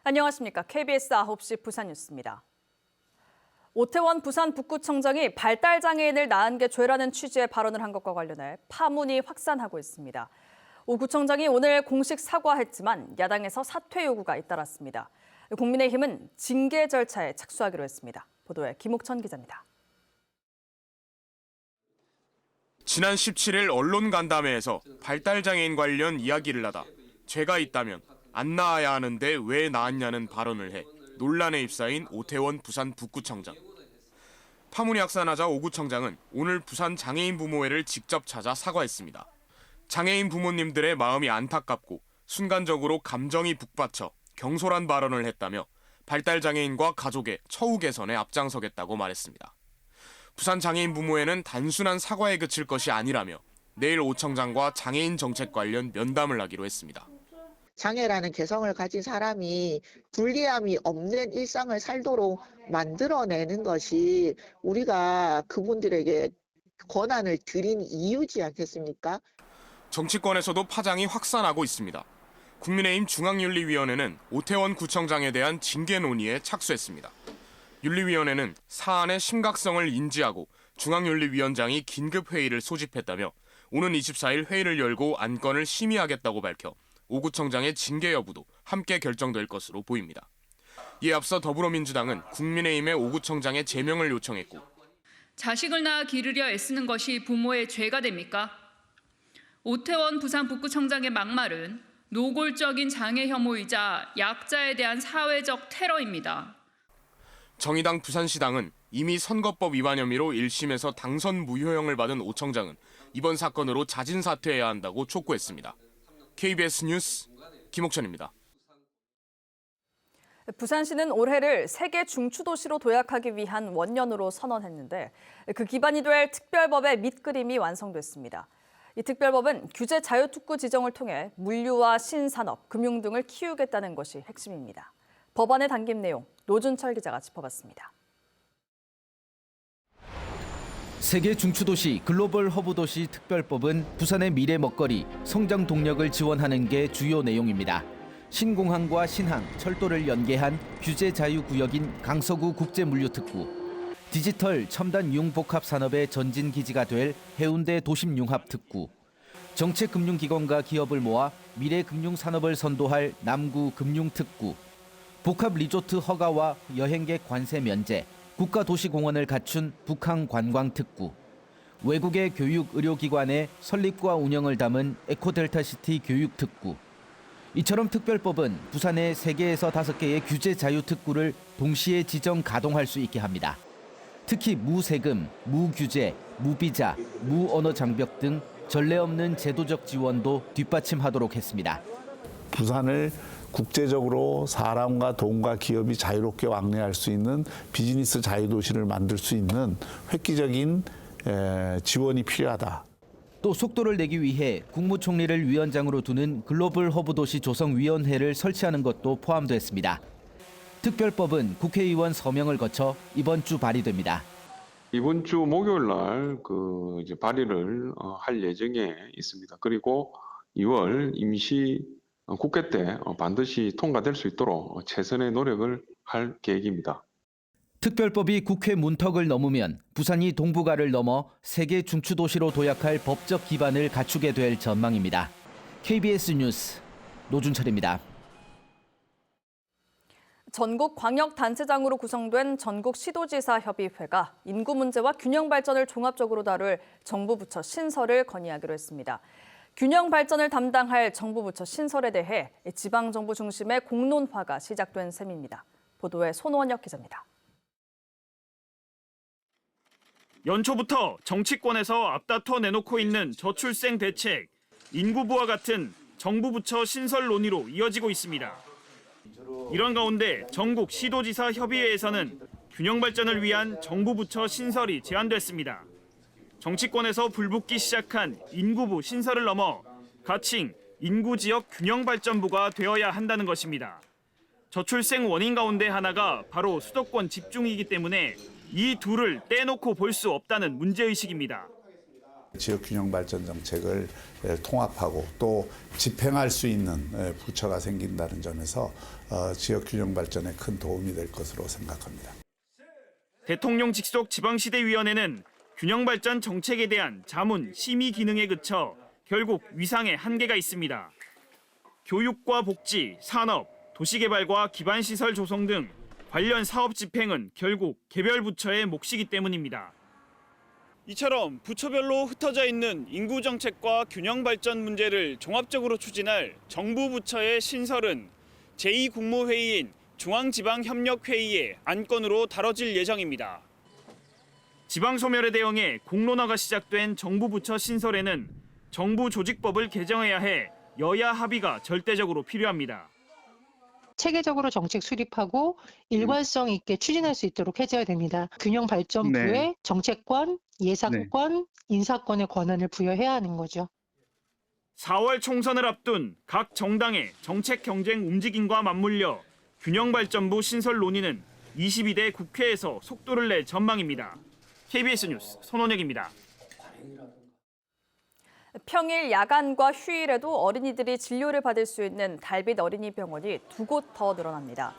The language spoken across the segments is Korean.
안녕하십니까. KBS 9시 부산뉴스입니다. 오태원 부산 북구청장이 발달장애인을 낳은 게 죄라는 취지의 발언을 한 것과 관련해 파문이 확산하고 있습니다. 오 구청장이 오늘 공식 사과했지만 야당에서 사퇴 요구가 잇따랐습니다. 국민의힘은 징계 절차에 착수하기로 했습니다. 보도에 김옥천 기자입니다. 지난 17일 언론 간담회에서 발달장애인 관련 이야기를 하다 죄가 있다면 안 낳아야 하는데 왜 낳았냐는 발언을 해 논란에 휩싸인 오태원 부산 북구청장. 파문이 확산하자 오 구청장은 오늘 부산 장애인 부모회를 직접 찾아 사과했습니다. 장애인 부모님들의 마음이 안타깝고 순간적으로 감정이 북받쳐 경솔한 발언을 했다며 발달장애인과 가족의 처우 개선에 앞장서겠다고 말했습니다. 부산 장애인 부모회는 단순한 사과에 그칠 것이 아니라며 내일 오 청장과 장애인 정책 관련 면담을 하기로 했습니다. 장애라는 개성을 가진 사람이 불리함이 없는 일상을 살도록 만들어내는 것이 우리가 그분들에게 권한을 드린 이유지 않겠습니까? 정치권에서도 파장이 확산하고 있습니다. 국민의힘 중앙윤리위원회는 오태원 구청장에 대한 징계 논의에 착수했습니다. 윤리위원회는 사안의 심각성을 인지하고 중앙윤리위원장이 긴급회의를 소집했다며 오는 24일 회의를 열고 안건을 심의하겠다고 밝혀 오 구청장의 징계 여부도 함께 결정될 것으로 보입니다. 이에 앞서 더불어민주당은 국민의힘의 오 구청장의 제명을 요청했고 자식을 낳아 기르려 애쓰는 것이 부모의 죄가 됩니까? 오태원 부산 북구청장의 막말은 노골적인 장애 혐오이자 약자에 대한 사회적 테러입니다. 정의당 부산시당은 이미 선거법 위반 혐의로 1심에서 당선 무효형을 받은 오 청장은 이번 사건으로 자진 사퇴해야 한다고 촉구했습니다. KBS 뉴스 김옥천입니다. 부산시는 올해를 세계 중추도시로 도약하기 위한 원년으로 선언했는데 그 기반이 될 특별법의 밑그림이 완성됐습니다. 이 특별법은 규제 자유특구 지정을 통해 물류와 신산업, 금융 등을 키우겠다는 것이 핵심입니다. 법안에 담긴 내용, 노준철 기자가 짚어봤습니다. 세계 중추도시 글로벌 허브도시 특별법은 부산의 미래 먹거리, 성장 동력을 지원하는 게 주요 내용입니다. 신공항과 신항, 철도를 연계한 규제 자유 구역인 강서구 국제물류특구, 디지털 첨단 융복합 산업의 전진 기지가 될 해운대 도심융합특구, 정책금융기관과 기업을 모아 미래 금융산업을 선도할 남구 금융특구, 복합 리조트 허가와 여행객 관세 면제, 국가도시공원을 갖춘 북한관광특구, 외국의 교육 의료기관의 설립과 운영을 담은 에코델타시티 교육특구. 이처럼 특별법은 부산의 3개에서 5개의 규제 자유특구를 동시에 지정 가동할 수 있게 합니다. 특히 무세금, 무규제, 무비자, 무언어 장벽 등 전례 없는 제도적 지원도 뒷받침하도록 했습니다. 부산을 국제적으로 사람과 돈과 기업이 자유롭게 왕래할 수 있는 비즈니스 자유도시를 만들 수 있는 획기적인 지원이 필요하다. 또 속도를 내기 위해 국무총리를 위원장으로 두는 글로벌 허브도시 조성위원회를 설치하는 것도 포함됐습니다. 특별법은 국회의원 서명을 거쳐 이번 주 발의됩니다. 이번 주 목요일 날 이제 발의를 할 예정에 있습니다. 그리고 2월 임시 국회 때 반드시 통과될 수 있도록 최선의 노력을 할 계획입니다. 특별법이 국회 문턱을 넘으면 부산이 동북아를 넘어 세계 중추도시로 도약할 법적 기반을 갖추게 될 전망입니다. KBS 뉴스 노준철입니다. 전국 광역단체장으로 구성된 전국시도지사협의회가 인구 문제와 균형 발전을 종합적으로 다룰 정부 부처 신설을 건의하기로 했습니다. 균형 발전을 담당할 정부 부처 신설에 대해 지방정부 중심의 공론화가 시작된 셈입니다. 보도에 손원혁 기자입니다. 연초부터 정치권에서 앞다퉈 내놓고 있는 저출생 대책, 인구부와 같은 정부 부처 신설 논의로 이어지고 있습니다. 이런 가운데 전국 시도지사 협의회에서는 균형 발전을 위한 정부 부처 신설이 제안됐습니다. 정치권에서 불붙기 시작한 인구부 신설을 넘어 가칭 인구지역 균형발전부가 되어야 한다는 것입니다. 저출생 원인 가운데 하나가 바로 수도권 집중이기 때문에 이 둘을 떼놓고 볼 수 없다는 문제의식입니다. 지역균형발전 정책을 통합하고 또 집행할 수 있는 부처가 생긴다는 점에서 지역균형발전에 큰 도움이 될 것으로 생각합니다. 대통령 직속 지방시대위원회는 균형발전 정책에 대한 자문, 심의 기능에 그쳐 결국 위상에 한계가 있습니다. 교육과 복지, 산업, 도시개발과 기반시설 조성 등 관련 사업 집행은 결국 개별 부처의 몫이기 때문입니다. 이처럼 부처별로 흩어져 있는 인구 정책과 균형 발전 문제를 종합적으로 추진할 정부 부처의 신설은 제2국무회의인 중앙지방협력회의의 안건으로 다뤄질 예정입니다. 지방소멸에 대응해 공론화가 시작된 정부 부처 신설에는 정부 조직법을 개정해야 해 여야 합의가 절대적으로 필요합니다. 체계적으로 정책 수립하고 일관성 있게 추진할 수 있도록 해줘야 됩니다. 균형발전부에 정책권, 예산권, 인사권의 권한을 부여해야 하는 거죠. 4월 총선을 앞둔 각 정당의 정책 경쟁 움직임과 맞물려 균형발전부 신설 논의는 22대 국회에서 속도를 낼 전망입니다. KBS 뉴스 손원혁입니다. 평일 야간과 휴일에도 어린이들이 진료를 받을 수 있는 달빛 어린이병원이 2곳 더 늘어납니다.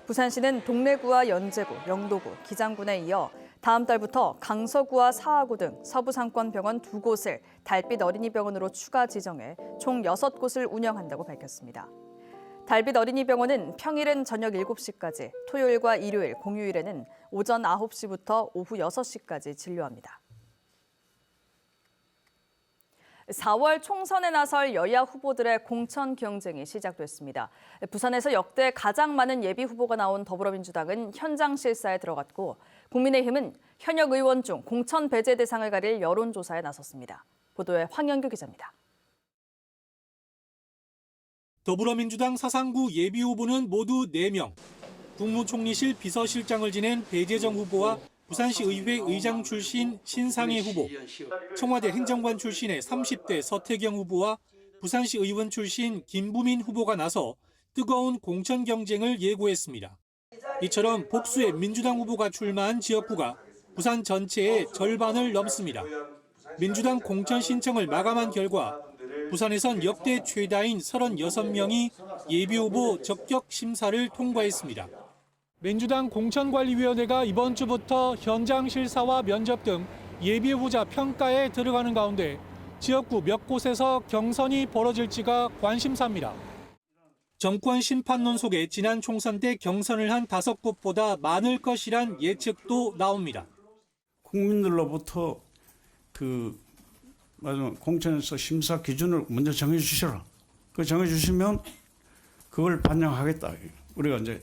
부산시는 동래구와 연제구, 영도구, 기장군에 이어 다음 달부터 강서구와 사하구 등 서부 상권병원 2곳을 달빛 어린이병원으로 추가 지정해 총 6곳을 운영한다고 밝혔습니다. 달빛 어린이병원은 평일은 저녁 7시까지, 토요일과 일요일, 공휴일에는 오전 9시부터 오후 6시까지 진료합니다. 4월 총선에 나설 여야 후보들의 공천 경쟁이 시작됐습니다. 부산에서 역대 가장 많은 예비 후보가 나온 더불어민주당은 현장 실사에 들어갔고, 국민의힘은 현역 의원 중 공천 배제 대상을 가릴 여론조사에 나섰습니다. 보도에 황영규 기자입니다. 더불어민주당 사상구 예비후보는 모두 4명. 국무총리실 비서실장을 지낸 배재정 후보와 부산시 의회 의장 출신 신상혜 후보, 청와대 행정관 출신의 30대 서태경 후보와 부산시 의원 출신 김부민 후보가 나서 뜨거운 공천 경쟁을 예고했습니다. 이처럼 복수의 민주당 후보가 출마한 지역구가 부산 전체의 절반을 넘습니다. 민주당 공천 신청을 마감한 결과 부산에선 역대 최다인 36명이 예비후보 적격 심사를 통과했습니다. 민주당 공천관리위원회가 이번 주부터 현장 실사와 면접 등 예비후보자 평가에 들어가는 가운데 지역구 몇 곳에서 경선이 벌어질지가 관심사입니다. 정권 심판론 속에 지난 총선 때 경선을 한 5곳보다 많을 것이란 예측도 나옵니다. 국민들로부터 공천에서 심사 기준을 먼저 정해주시라. 그 정해주시면 그걸 반영하겠다. 우리가 이제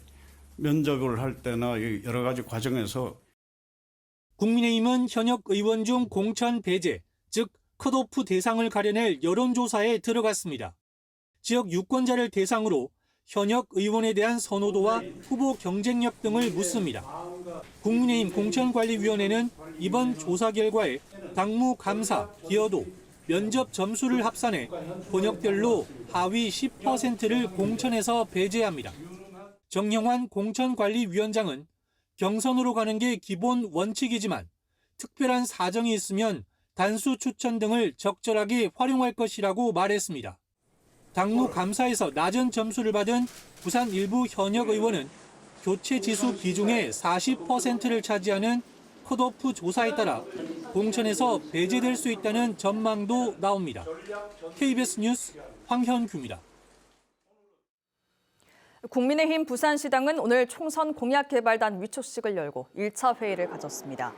면접을 할 때나 여러 가지 과정에서. 국민의힘은 현역 의원 중 공천 배제, 즉 컷오프 대상을 가려낼 여론조사에 들어갔습니다. 지역 유권자를 대상으로 현역 의원에 대한 선호도와 후보 경쟁력 등을 묻습니다. 국민의힘 공천관리위원회는 이번 조사 결과에 당무 감사, 기여도, 면접 점수를 합산해 권역별로 하위 10%를 공천에서 배제합니다. 정영환 공천관리위원장은 경선으로 가는 게 기본 원칙이지만 특별한 사정이 있으면 단수 추천 등을 적절하게 활용할 것이라고 말했습니다. 당무 감사에서 낮은 점수를 받은 부산 일부 현역 의원은 교체 지수 비중의 40%를 차지하는 컷오프 조사에 따라 공천에서 배제될 수 있다는 전망도 나옵니다. KBS 뉴스 황현규입니다. 국민의힘 부산시당은 오늘 총선 공약개발단 위촉식을 열고 1차 회의를 가졌습니다.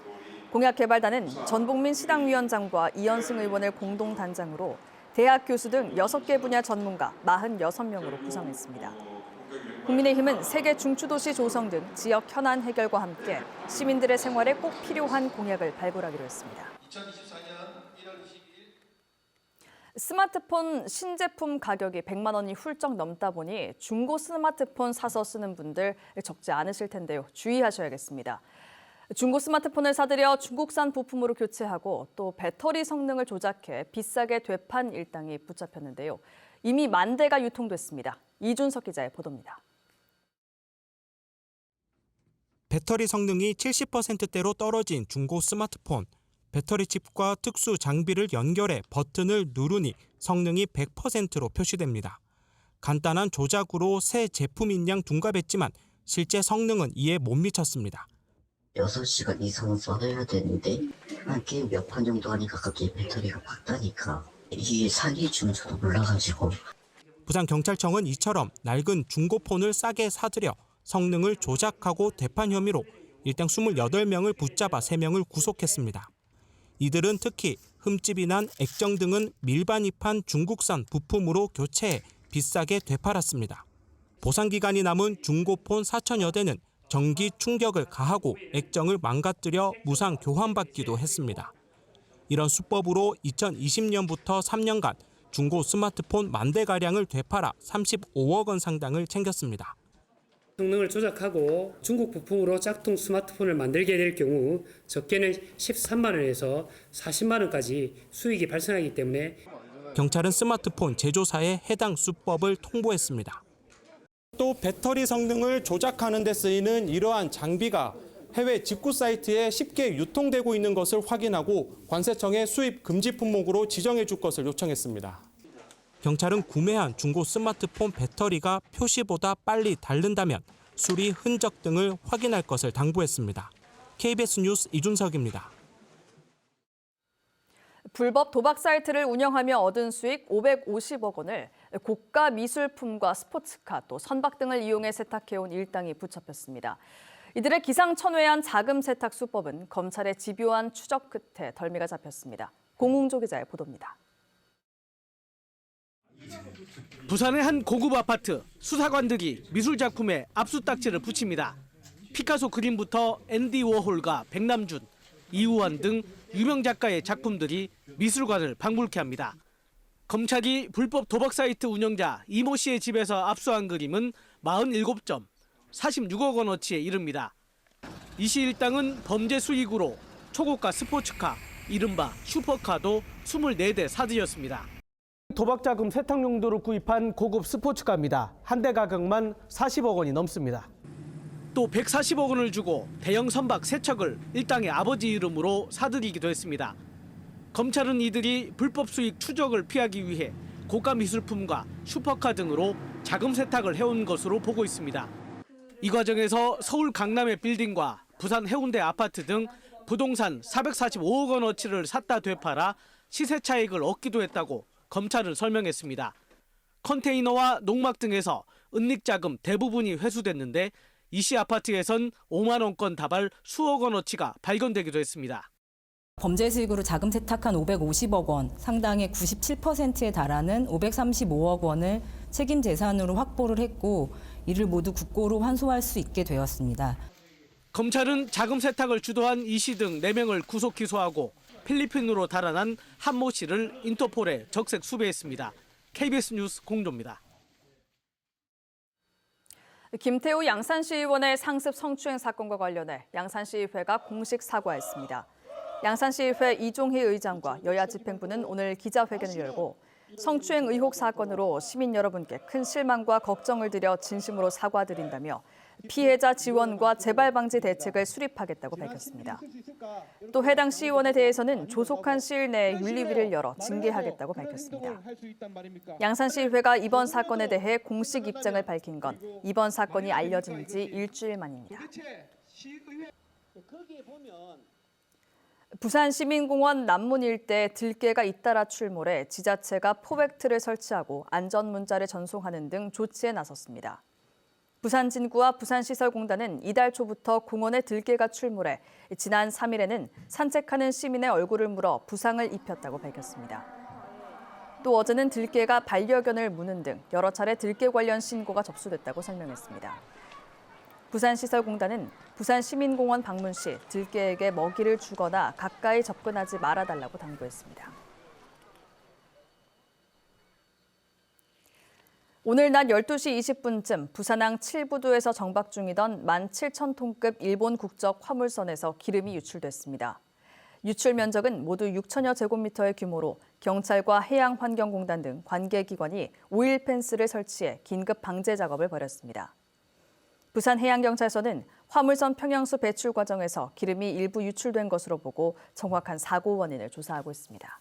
공약개발단은 전복민 시당위원장과 이현승 의원을 공동단장으로 대학 교수 등 6개 분야 전문가 46명으로 구성했습니다. 국민의힘은 세계 중추도시 조성 등 지역 현안 해결과 함께 시민들의 생활에 꼭 필요한 공약을 발굴하기로 했습니다. 스마트폰 신제품 가격이 100만 원이 훌쩍 넘다 보니 중고 스마트폰 사서 쓰는 분들 적지 않으실 텐데요. 주의하셔야겠습니다. 중고 스마트폰을 사들여 중국산 부품으로 교체하고 또 배터리 성능을 조작해 비싸게 되판 일당이 붙잡혔는데요. 이미 10,000대가 유통됐습니다. 이준석 기자의 보도입니다. 배터리 성능이 70%대로 떨어진 중고 스마트폰. 배터리 칩과 특수 장비를 연결해 버튼을 누르니 성능이 100%로 표시됩니다. 간단한 조작으로 새 제품인 양 둔갑했지만 실제 성능은 이에 못 미쳤습니다. 6시간 이상은 써야 되는데 한 게임 몇 판 정도 하니까 갑자기 배터리가 박다니까 이게 사기 중에서도 몰라가지고. 부산경찰청은 이처럼 낡은 중고폰을 싸게 사들여 성능을 조작하고 되판 혐의로 일당 28명을 붙잡아 3명을 구속했습니다. 이들은 특히 흠집이 난 액정 등은 밀반입한 중국산 부품으로 교체해 비싸게 되팔았습니다. 보상기간이 남은 중고폰 4천여 대는 전기 충격을 가하고 액정을 망가뜨려 무상 교환받기도 했습니다. 이런 수법으로 2020년부터 3년간 중고 스마트폰 10,000대가량을 되팔아 35억 원 상당을 챙겼습니다. 성능을 조작하고 중국 부품으로 짝퉁 스마트폰을 만들게 될 경우 적게는 13만 원에서 40만 원까지 수익이 발생하기 때문에 경찰은 스마트폰 제조사에 해당 수법을 통보했습니다. 또 배터리 성능을 조작하는 데 쓰이는 이러한 장비가 해외 직구 사이트에 쉽게 유통되고 있는 것을 확인하고 관세청에 수입 금지 품목으로 지정해 줄 것을 요청했습니다. 경찰은 구매한 중고 스마트폰 배터리가 표시보다 빨리 닳는다면 수리 흔적 등을 확인할 것을 당부했습니다. KBS 뉴스 이준석입니다. 불법 도박 사이트를 운영하며 얻은 수익 550억 원을 고가 미술품과 스포츠카 또 선박 등을 이용해 세탁해온 일당이 붙잡혔습니다. 이들의 기상천외한 자금 세탁 수법은 검찰의 집요한 추적 끝에 덜미가 잡혔습니다. 공웅조 기자의 보도입니다. 부산의 한 고급 아파트, 수사관들이 미술작품에 압수딱지를 붙입니다. 피카소 그림부터 앤디 워홀과 백남준, 이우환 등 유명 작가의 작품들이 미술관을 방불케 합니다. 검찰이 불법 도박 사이트 운영자 이모 씨의 집에서 압수한 그림은 47점, 46억 원어치에 이릅니다. 이 씨 일당은 범죄 수익으로 초고가 스포츠카, 이른바 슈퍼카도 24대 사들였습니다. 도박 자금 세탁 용도로 구입한 고급 스포츠카입니다. 한 대 가격만 40억 원이 넘습니다. 또 140억 원을 주고 대형 선박 3척을 일당의 아버지 이름으로 사들이기도 했습니다. 검찰은 이들이 불법 수익 추적을 피하기 위해 고가 미술품과 슈퍼카 등으로 자금 세탁을 해온 것으로 보고 있습니다. 이 과정에서 서울 강남의 빌딩과 부산 해운대 아파트 등 부동산 445억 원어치를 샀다 되팔아 시세 차익을 얻기도 했다고 검찰은 설명했습니다. 컨테이너와 농막 등에서 은닉자금 대부분이 회수됐는데 이 씨 아파트에선 5만 원권 다발 수억 원어치가 발견되기도 했습니다. 범죄 수익으로 자금 세탁한 550억 원, 상당의 97%에 달하는 535억 원을 책임 재산으로 확보를 했고 이를 모두 국고로 환수할 수 있게 되었습니다. 검찰은 자금 세탁을 주도한 이 씨 등 4명을 구속 기소하고 필리핀으로 달아난 한모 씨를 인터폴에 적색 수배했습니다. KBS 뉴스 공조입니다. 김태우 양산시의원의 상습 성추행 사건과 관련해 양산시의회가 공식 사과했습니다. 양산시의회 이종희 의장과 여야 집행부는 오늘 기자회견을 열고 성추행 의혹 사건으로 시민 여러분께 큰 실망과 걱정을 드려 진심으로 사과드린다며 피해자 지원과 재발 방지 대책을 수립하겠다고 밝혔습니다. 또 해당 시의원에 대해서는 조속한 시일 내에 윤리위를 열어 징계하겠다고 밝혔습니다. 양산시의회가 이번 사건에 대해 공식 입장을 밝힌 건 이번 사건이 알려진 지 일주일 만입니다. 부산시민공원 남문 일대에 들개가 잇따라 출몰해 지자체가 포획틀을 설치하고 안전문자를 전송하는 등 조치에 나섰습니다. 부산진구와 부산시설공단은 이달 초부터 공원에 들개가 출몰해 지난 3일에는 산책하는 시민의 얼굴을 물어 부상을 입혔다고 밝혔습니다. 또 어제는 들개가 반려견을 무는 등 여러 차례 들개 관련 신고가 접수됐다고 설명했습니다. 부산시설공단은 부산시민공원 방문 시 들개에게 먹이를 주거나 가까이 접근하지 말아달라고 당부했습니다. 오늘 낮 12시 20분쯤 부산항 7부두에서 정박 중이던 17,000톤급 일본 국적 화물선에서 기름이 유출됐습니다. 유출 면적은 모두 6천여 제곱미터의 규모로 경찰과 해양환경공단 등 관계기관이 오일 펜스를 설치해 긴급 방제 작업을 벌였습니다. 부산해양경찰서는 화물선 평양수 배출 과정에서 기름이 일부 유출된 것으로 보고 정확한 사고 원인을 조사하고 있습니다.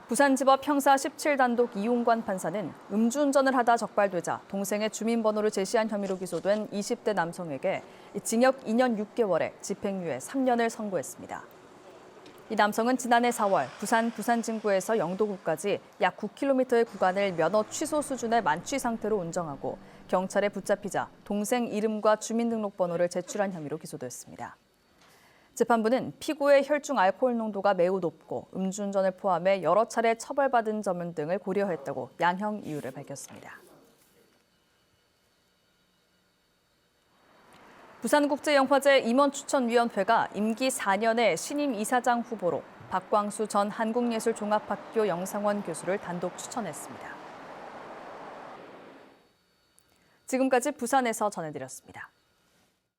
부산지법 형사 17단독 이용관 판사는 음주운전을 하다 적발되자 동생의 주민번호를 제시한 혐의로 기소된 20대 남성에게 징역 2년 6개월에 집행유예 3년을 선고했습니다. 이 남성은 지난해 4월 부산 부산진구에서 영도구까지 약 9km의 구간을 면허 취소 수준의 만취 상태로 운전하고 경찰에 붙잡히자 동생 이름과 주민등록번호를 제출한 혐의로 기소됐습니다. 재판부는 피고의 혈중 알코올 농도가 매우 높고 음주운전을 포함해 여러 차례 처벌받은 점 등을 고려했다고 양형 이유를 밝혔습니다. 부산국제영화제 임원추천위원회가 임기 4년의 신임 이사장 후보로 박광수 전 한국예술종합학교 영상원 교수를 단독 추천했습니다. 지금까지 부산에서 전해드렸습니다.